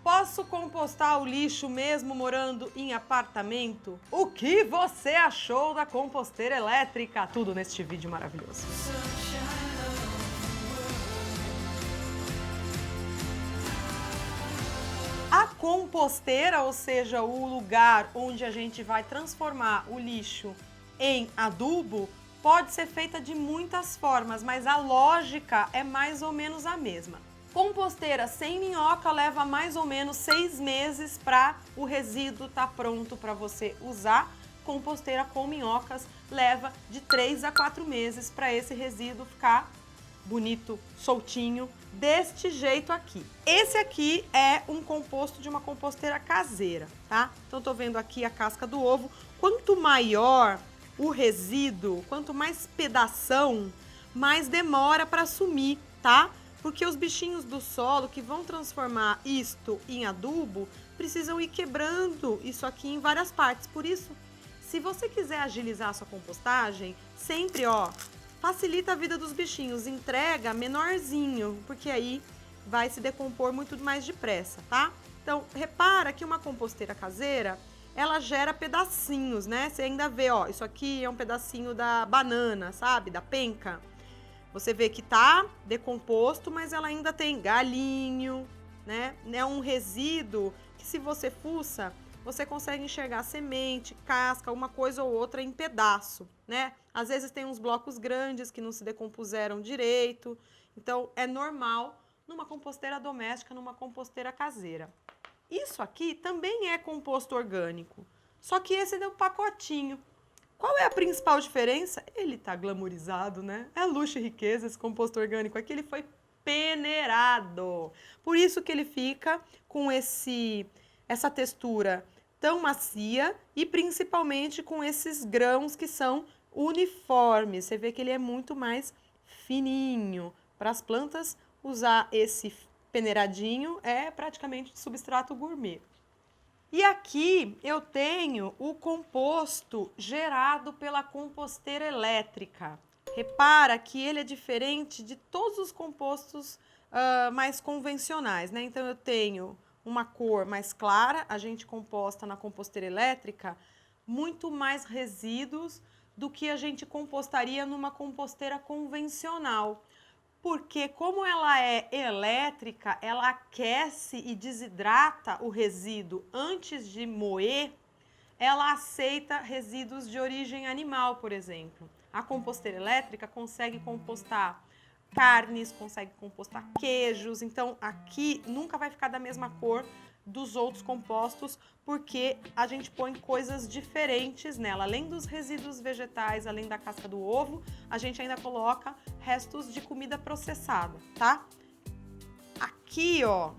Posso compostar o lixo mesmo morando em apartamento? O que você achou da composteira elétrica? Tudo neste vídeo maravilhoso. A composteira, ou seja, o lugar onde a gente vai transformar o lixo em adubo, pode ser feita de muitas formas, mas a lógica é mais ou menos a mesma. Composteira sem minhoca leva mais ou menos 6 meses para o resíduo estar pronto para você usar. Composteira com minhocas leva de 3 a 4 meses para esse resíduo ficar bonito, soltinho, deste jeito aqui. Esse aqui é um composto de uma composteira caseira, tá? Então tô vendo aqui a casca do ovo. Quanto maior o resíduo, quanto mais pedação, mais demora para sumir, tá? Porque os bichinhos do solo que vão transformar isto em adubo precisam ir quebrando isso aqui em várias partes. Por isso, se você quiser agilizar a sua compostagem, sempre, ó, facilita a vida dos bichinhos, entrega menorzinho, porque aí vai se decompor muito mais depressa, tá? Então, repara que uma composteira caseira, ela gera pedacinhos, né? Você ainda vê, ó, isso aqui é um pedacinho da banana, sabe? Da penca. Você vê que tá decomposto, mas ela ainda tem galinho, né? É um resíduo que, se você fuça, você consegue enxergar semente, casca, uma coisa ou outra em pedaço, né? Às vezes tem uns blocos grandes que não se decompuseram direito. Então, é normal numa composteira doméstica, numa composteira caseira. Isso aqui também é composto orgânico, só que esse é um pacotinho. Qual é a principal diferença? Ele tá glamourizado, né? É luxo e riqueza esse composto orgânico aqui, ele foi peneirado. Por isso que ele fica com essa textura tão macia e principalmente com esses grãos que são uniformes. Você vê que ele é muito mais fininho. Para as plantas, usar esse peneiradinho é praticamente de substrato gourmet. E aqui eu tenho o composto gerado pela composteira elétrica. Repara que ele é diferente de todos os compostos mais convencionais, né? Então eu tenho uma cor mais clara, a gente composta na composteira elétrica muito mais resíduos do que a gente compostaria numa composteira convencional. Porque como ela é elétrica, ela aquece e desidrata o resíduo antes de moer, ela aceita resíduos de origem animal, por exemplo. A composteira elétrica consegue compostar carnes, consegue compostar queijos, então aqui nunca vai ficar da mesma cor dos outros compostos, porque a gente põe coisas diferentes nela. Além dos resíduos vegetais, além da casca do ovo, a gente ainda coloca restos de comida processada, tá? Aqui, ó,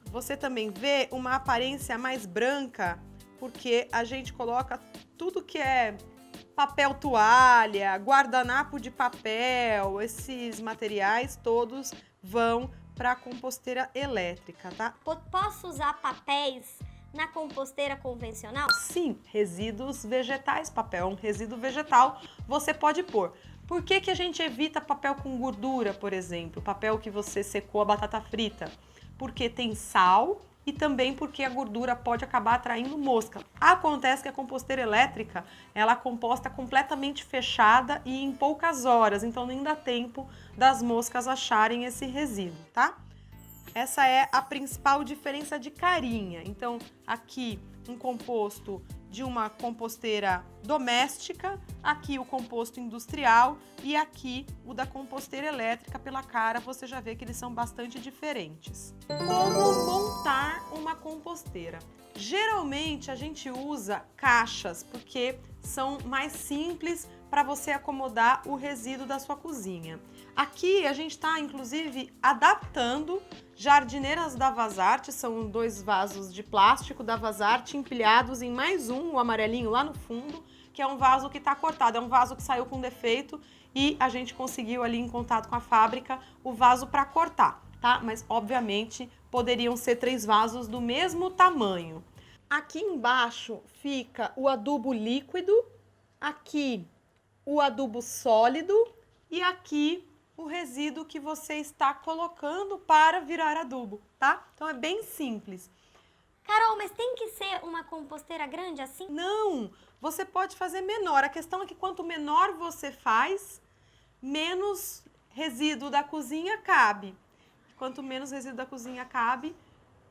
você também vê uma aparência mais branca, porque a gente coloca tudo que é papel toalha, guardanapo de papel, esses materiais todos vão para a composteira elétrica, tá? Posso usar papéis na composteira convencional? Sim, resíduos vegetais, papel é um resíduo vegetal, você pode pôr. Por que que a gente evita papel com gordura, por exemplo? Papel que você secou a batata frita? Porque tem sal e também porque a gordura pode acabar atraindo mosca. Acontece que a composteira elétrica, ela composta completamente fechada e em poucas horas, então nem dá tempo das moscas acharem esse resíduo, tá? Essa é a principal diferença de carinha. Então, aqui um composto de uma composteira doméstica, aqui o composto industrial e aqui o da composteira elétrica. Pela cara, você já vê que eles são bastante diferentes. Como montar uma composteira? Geralmente a gente usa caixas porque são mais simples para você acomodar o resíduo da sua cozinha. Aqui a gente está, inclusive, adaptando jardineiras da Vazarte, são 2 vasos de plástico da Vazarte empilhados em mais um, o amarelinho lá no fundo, que é um vaso que está cortado, é um vaso que saiu com defeito e a gente conseguiu ali em contato com a fábrica o vaso para cortar, tá? Mas, obviamente, poderiam ser 3 vasos do mesmo tamanho. Aqui embaixo fica o adubo líquido, aqui o adubo sólido e aqui o resíduo que você está colocando para virar adubo, tá? Então é bem simples. Carol, mas tem que ser uma composteira grande assim? Não, você pode fazer menor. A questão é que quanto menor você faz, menos resíduo da cozinha cabe. Quanto menos resíduo da cozinha cabe,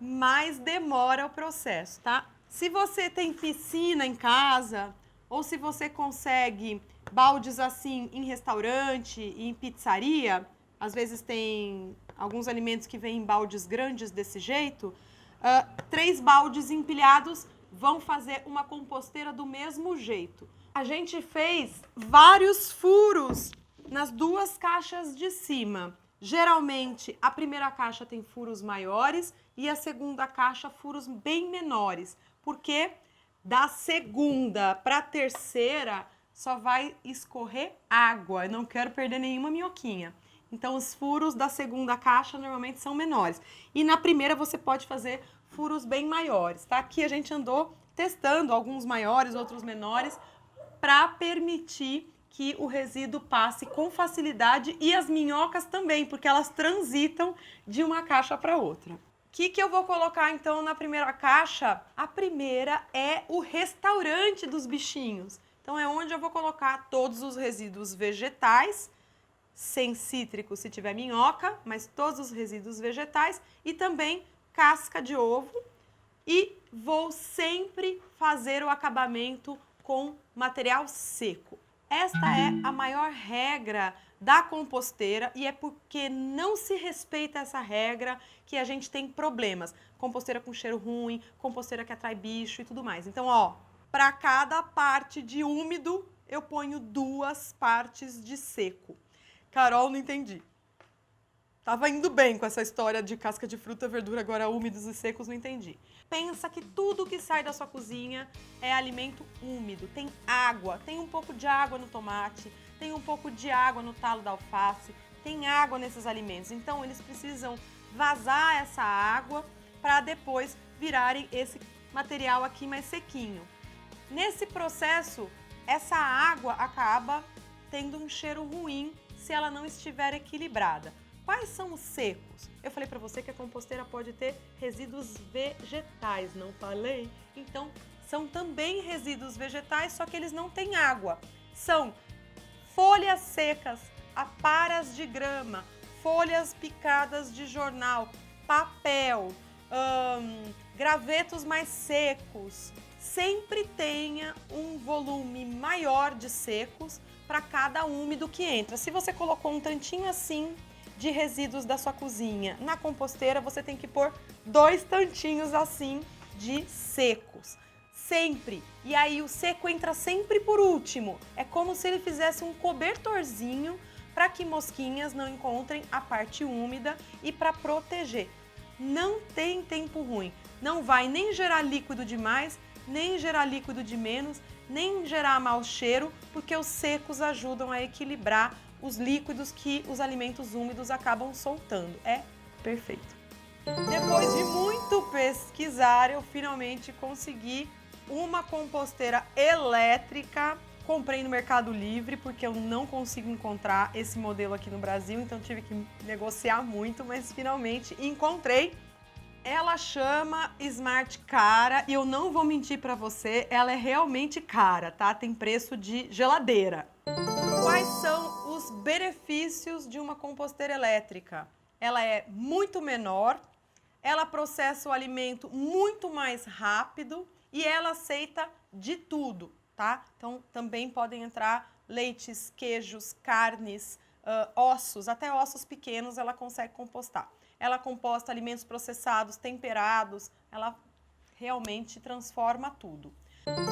mais demora o processo, tá? Se você tem piscina em casa, ou se você consegue baldes assim em restaurante e em pizzaria, às vezes tem alguns alimentos que vêm em baldes grandes desse jeito, 3 baldes empilhados vão fazer uma composteira do mesmo jeito. A gente fez vários furos nas 2 caixas de cima. Geralmente, a primeira caixa tem furos maiores e a segunda caixa furos bem menores, porque da segunda para a terceira só vai escorrer água. Eu não quero perder nenhuma minhoquinha. Então, os furos da segunda caixa normalmente são menores. E na primeira você pode fazer furos bem maiores, tá? Aqui a gente andou testando alguns maiores, outros menores, para permitir que o resíduo passe com facilidade e as minhocas também, porque elas transitam de uma caixa para outra. O que eu vou colocar então na primeira caixa? A primeira é o restaurante dos bichinhos. Então é onde eu vou colocar todos os resíduos vegetais, sem cítrico se tiver minhoca, mas todos os resíduos vegetais e também casca de ovo. E vou sempre fazer o acabamento com material seco. Esta é a maior regra da composteira e é porque não se respeita essa regra que a gente tem problemas. Composteira com cheiro ruim, composteira que atrai bicho e tudo mais. Então, ó, para cada parte de úmido, eu ponho 2 partes de seco. Carol, não entendi. Tava indo bem com essa história de casca de fruta, verdura, agora úmidos e secos, não entendi. Pensa que tudo que sai da sua cozinha é alimento úmido. Tem água, tem um pouco de água no tomate, tem um pouco de água no talo da alface, tem água nesses alimentos. Então, eles precisam vazar essa água para depois virarem esse material aqui mais sequinho. Nesse processo, essa água acaba tendo um cheiro ruim se ela não estiver equilibrada. Quais são os secos? Eu falei para você que a composteira pode ter resíduos vegetais, não falei? Então, são também resíduos vegetais, só que eles não têm água. São folhas secas, aparas de grama, folhas picadas de jornal, papel, gravetos mais secos. Sempre tenha um volume maior de secos para cada úmido que entra. Se você colocou um tantinho assim de resíduos da sua cozinha na composteira, você tem que pôr 2 tantinhos assim de secos. Sempre. E aí o seco entra sempre por último. É como se ele fizesse um cobertorzinho para que mosquinhas não encontrem a parte úmida e para proteger. Não tem tempo ruim. Não vai nem gerar líquido demais, nem gerar líquido de menos, nem gerar mau cheiro, porque os secos ajudam a equilibrar os líquidos que os alimentos úmidos acabam soltando. É perfeito. Depois de muito pesquisar, eu finalmente consegui uma composteira elétrica. Comprei no Mercado Livre, porque eu não consigo encontrar esse modelo aqui no Brasil, então tive que negociar muito, mas finalmente encontrei. Ela chama Smart Cara e eu não vou mentir para você, ela é realmente cara, tá? Tem preço de geladeira. Quais são os benefícios de uma composteira elétrica? Ela é muito menor, ela processa o alimento muito mais rápido e ela aceita de tudo, tá? Então, também podem entrar leites, queijos, carnes, ossos, até ossos pequenos ela consegue compostar. Ela composta alimentos processados, temperados, ela realmente transforma tudo.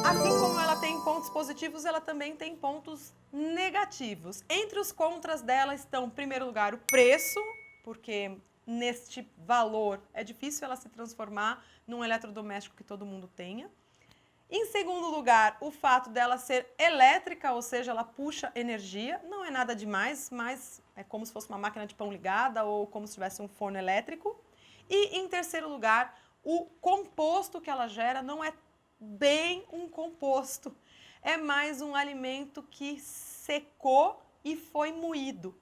Assim como ela tem pontos positivos, ela também tem pontos negativos. Entre os contras dela estão, em primeiro lugar, o preço, porque neste valor é difícil ela se transformar num eletrodoméstico que todo mundo tenha. Em segundo lugar, o fato dela ser elétrica, ou seja, ela puxa energia, não é nada demais, mas é como se fosse uma máquina de pão ligada ou como se tivesse um forno elétrico. E em terceiro lugar, o composto que ela gera não é bem um composto, é mais um alimento que secou e foi moído.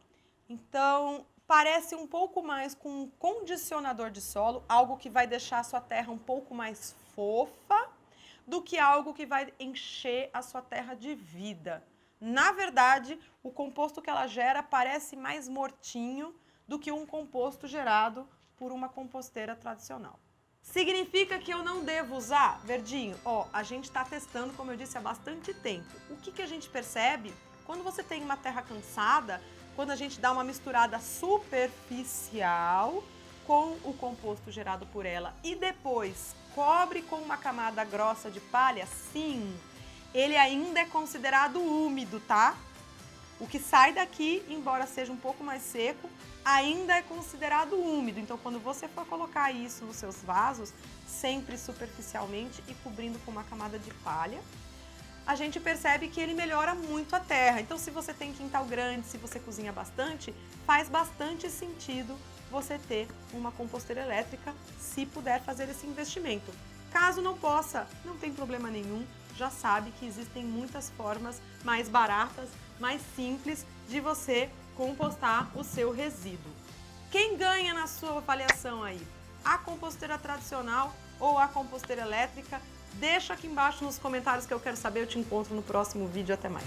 Então, parece um pouco mais com um condicionador de solo, algo que vai deixar a sua terra um pouco mais fofa, do que algo que vai encher a sua terra de vida. Na verdade, o composto que ela gera parece mais mortinho do que um composto gerado por uma composteira tradicional. Significa que eu não devo usar? Verdinho, ó, a gente está testando, como eu disse, há bastante tempo. O que a gente percebe? Quando você tem uma terra cansada, quando a gente dá uma misturada superficial com o composto gerado por ela e depois cobre com uma camada grossa de palha, sim, ele ainda é considerado úmido, tá? O que sai daqui, embora seja um pouco mais seco, ainda é considerado úmido. Então, quando você for colocar isso nos seus vasos, sempre superficialmente e cobrindo com uma camada de palha, a gente percebe que ele melhora muito a terra. Então, se você tem quintal grande, se você cozinha bastante, faz bastante sentido você ter uma composteira elétrica, se puder fazer esse investimento. Caso não possa, não tem problema nenhum, já sabe que existem muitas formas mais baratas, mais simples de você compostar o seu resíduo. Quem ganha na sua avaliação aí? A composteira tradicional ou a composteira elétrica? Deixa aqui embaixo nos comentários que eu quero saber. Eu te encontro no próximo vídeo. Até mais!